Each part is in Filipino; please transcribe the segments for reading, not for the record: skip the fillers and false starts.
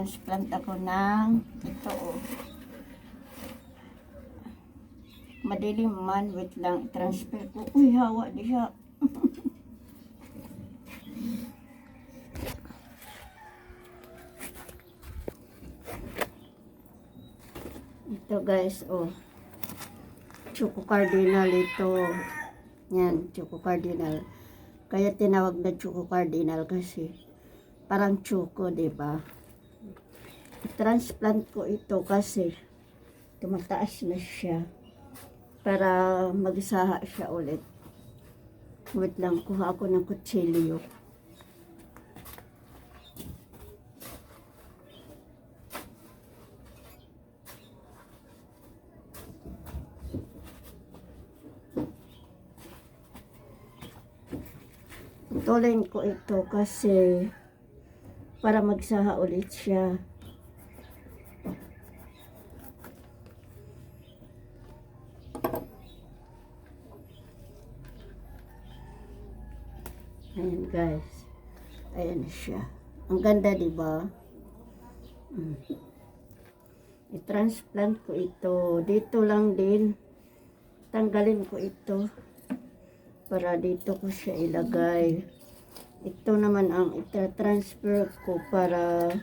mag-transplant ako ng ito oh. Madilim man, wait lang, transfer ko. Uy, hawa di siya. Ito guys, oh. Choco Cardinal ito. Yan, Choco Cardinal. Kaya tinawag na Choco Cardinal kasi parang choco, diba? I-transplant ko ito kasi tumataas na siya para magsaha siya ulit. Wait lang, kuha ako ng kutsilyo. Putulin ko ito kasi para magsaha ulit siya. Ayan guys. Ayan siya. Ang ganda, diba? I-transplant ko ito. Dito lang din. Tanggalin ko ito. Para dito ko siya ilagay. Ito naman ang ita-transfer ko para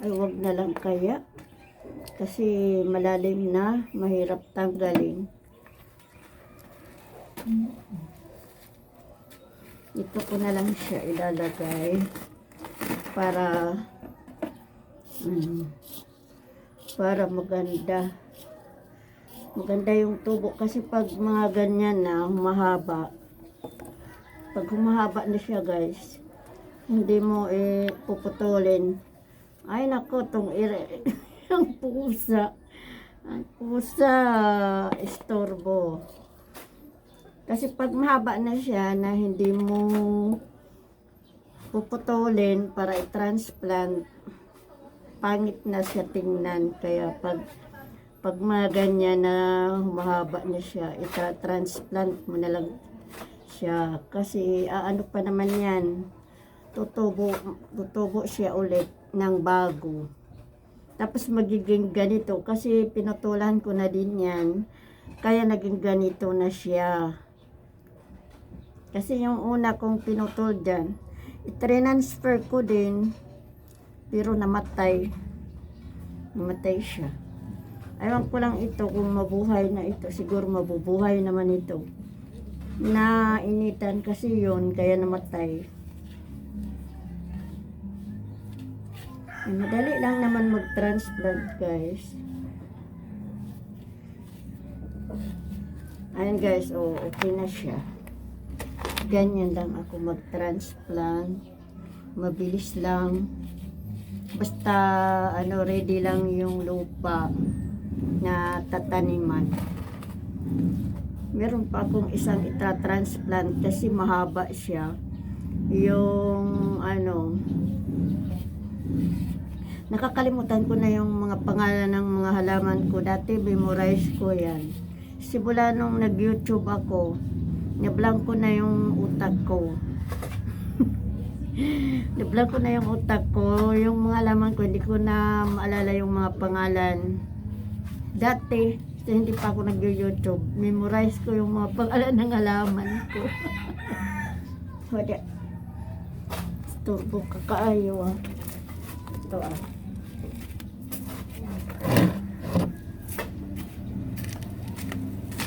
ay wag na lang kaya. Kasi malalim na. Mahirap tanggalin. Ito ko na lang siya ilalagay para maganda yung tubo kasi pag mga ganyan na humahaba, pag humahaba na siya guys, hindi mo puputulin. Ay nako, yung pusa, ang pusa istorbo. Kasi pag mahaba na siya na hindi mo puputulin para i-transplant, pangit na siya tingnan. Kaya pag mga ganyan na humahaba na siya, ita-transplant mo na lang siya. Kasi ano pa naman yan, tutubo siya ulit ng bago. Tapos magiging ganito kasi pinutulan ko na din yan. Kaya naging ganito na siya. Kasi yung una kong pinutol dyan, i-transfer ko din, pero namatay. Namatay siya. Ayaw ko lang ito kung mabuhay na ito. Siguro mabubuhay naman ito. Nainitan kasi yun, kaya namatay. Madali lang naman mag-transplant guys. Ayan guys, oh, okay na siya. Ganyan lang ako mag-transplant. Mabilis lang. Basta ready lang yung lupa na tataniman. Meron pa akong isang ita-transplant kasi mahaba siya. Yung nakakalimutan ko na yung mga pangalan ng mga halaman ko. Dati memorize ko yan. Simula nung nag-YouTube ako, nablank ko na yung utak ko. Nablank ko na yung utak ko. Yung mga halaman ko, hindi ko na maalala yung mga pangalan. Dati, hindi pa ako nag-YouTube, memorize ko yung mga pangalan ng halaman ko. Wala. Turbo kakaayo ah. Ito ah.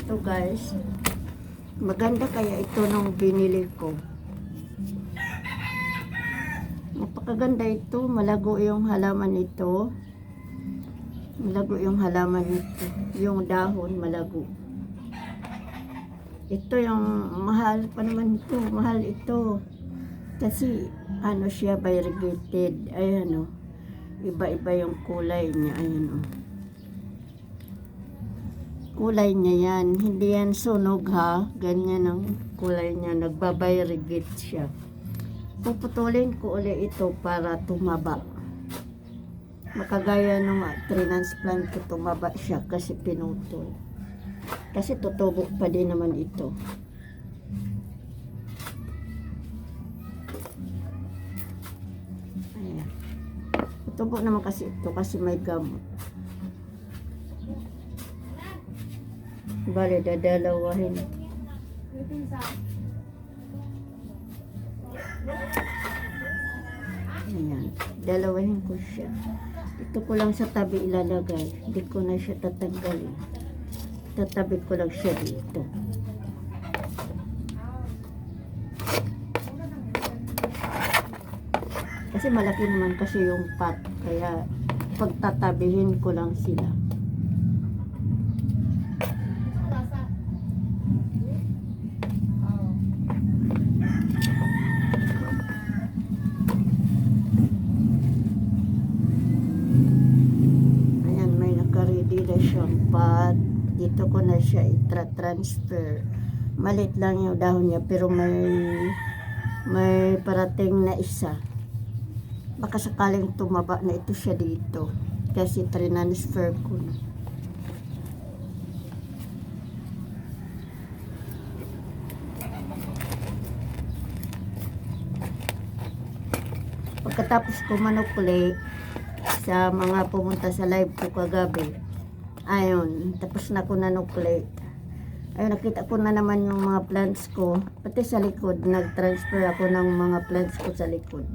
Ito guys. Maganda kaya ito nung binili ko. Napakaganda ito. Malago yung halaman nito. Malago yung halaman nito. Yung dahon malago. Ito yung mahal pa naman ito. Mahal ito. Kasi siya variegated. Ayan o. Iba-iba yung kulay niya. Ayan o. Kulay niya yan. Hindi yan sunog ha. Ganyan ang kulay niya. Nagbabayrigate siya. Puputulin ko ulit ito para tumaba. Makagaya nung transplant ko, tumaba siya kasi pinutol. Kasi tutubo pa din naman ito. Tubo naman kasi ito kasi may gamot. Bale, dadalawahin. Ayan, dalawahin ko siya. Ito ko lang sa tabi ilalagay. Hindi ko na siya tatanggalin. Tatabi ko lang siya dito. Kasi malaki naman kasi yung pot. Kaya pagtatabihin ko lang sila. Ayan, may naka-ready na siyang pot. Dito ko na siya i-transfer. Malit lang yung dahon niya pero may parating na isa. Baka sakaling tumaba na ito siya dito. Kasi transfer ko na. Pagkatapos ko manukli sa mga pumunta sa live ko kagabi, ayun, tapos na ko nanukli. Ayun, nakita ko na naman yung mga plants ko. Pati sa likod, nag-transfer ako ng mga plants ko sa likod.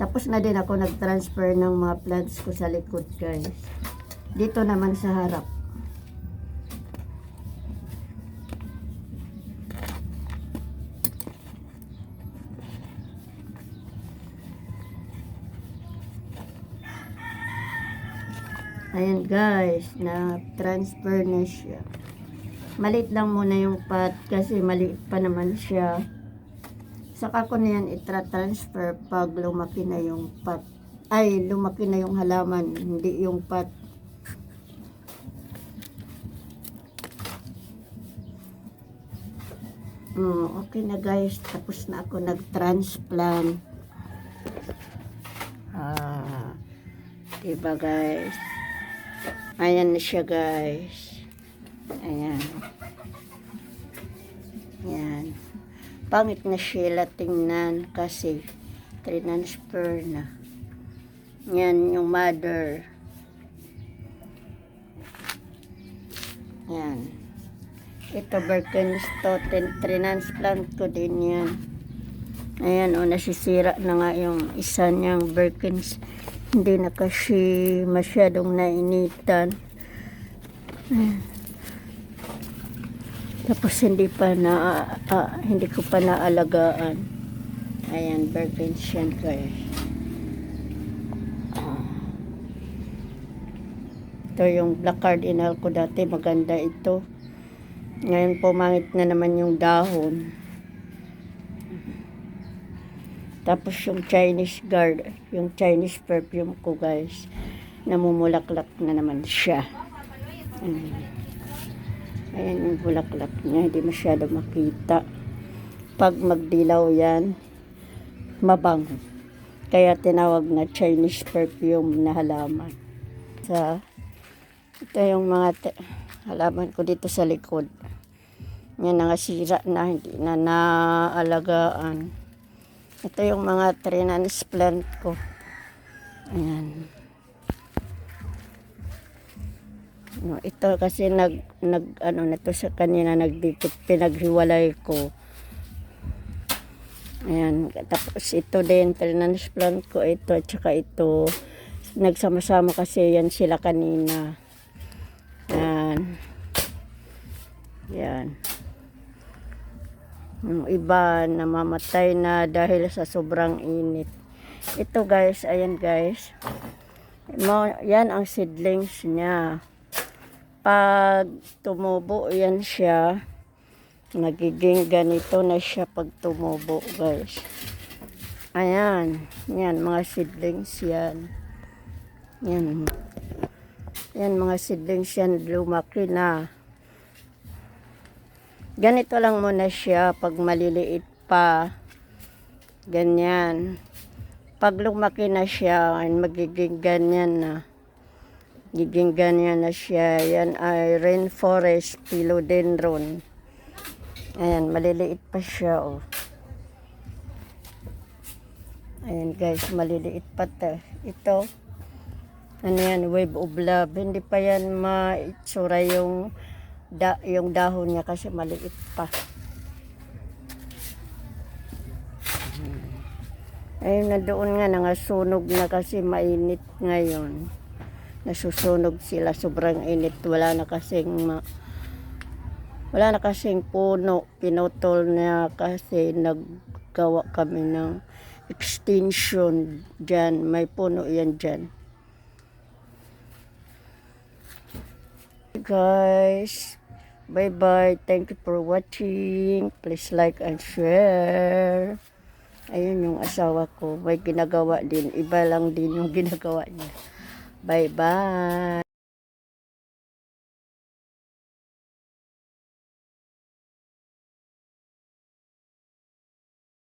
Tapos na din ako nag-transfer ng mga plants ko sa likod, guys. Dito naman sa harap. Ayan, guys, na-transfer na siya. Maliit lang muna yung pot kasi maliit pa naman siya. Saka ko na yan itra-transfer pag lumaki na yung pot. Ay, lumaki na yung halaman, hindi yung pot. Okay na, guys. Tapos na ako nag-transplant. Diba, guys? Ayan na siya, guys. Ayan. Ayan. Pangit na siya tingnan kasi transfer na. Yan yung mother. Yan. Ito Birkenstock, transplant ko din yan. Ayan, nasisira na nga yung isa niyang Birkens. Hindi na kasi masyadong nainitan. Tapos hindi ko pa naalagaan. Ayan, Birkens yan, guys. Ito yung black cardinal ko dati, maganda ito. Ngayon pumangit na naman yung dahon. Tapos yung Chinese guard, yung Chinese perfume ko, guys, namumulaklak na naman siya. Ayan yung bulaklak niya, hindi masyado makita. Pag magdilaw yan, mabango. Kaya tinawag na Chinese perfume na halaman. Ito yung mga halaman ko dito sa likod. Yan nangasira na, hindi na naalagaan. Ito yung mga transplant ko. Ayan. No, ito kasi ano na to sa kanina, nagdikit, pinaghiwalay ko. Ayan. Tapos ito din, transplant ko ito, at saka ito. Nagsama-sama kasi yan sila kanina. Ayan. Yan. Yung iba namamatay na dahil sa sobrang init. Ito, guys, ayan, guys. Yan ang seedlings niya. Pag tumubo yan siya, nagiging ganito na siya pag tumubo, guys. Ayan. Yan, mga seedlings yan. Yan. Yan, mga seedlings yan, lumaki na. Ganito lang muna siya pag maliliit pa. Ganyan. Pag lumaki na siya, magiging ganyan na. Giging ganyan na siya. Yan ay rainforest philodendron. Ayan, maliliit pa siya, oh. Ayan guys, maliliit pa to. Ito, ano yan, wave of love. Hindi pa yan maitsura yung dahon niya kasi maliit pa. Ayun na doon nga, nangasunog na kasi mainit ngayon. Nasusunog sila, sobrang init. Wala na kasing puno. Pinutol na kasi naggawa kami ng extension dyan. May puno yan dyan. Guys, bye bye. Thank you for watching. Please like and share. Ayun yung asawa ko. May ginagawa din. Iba lang din yung ginagawa niya. Bye bye.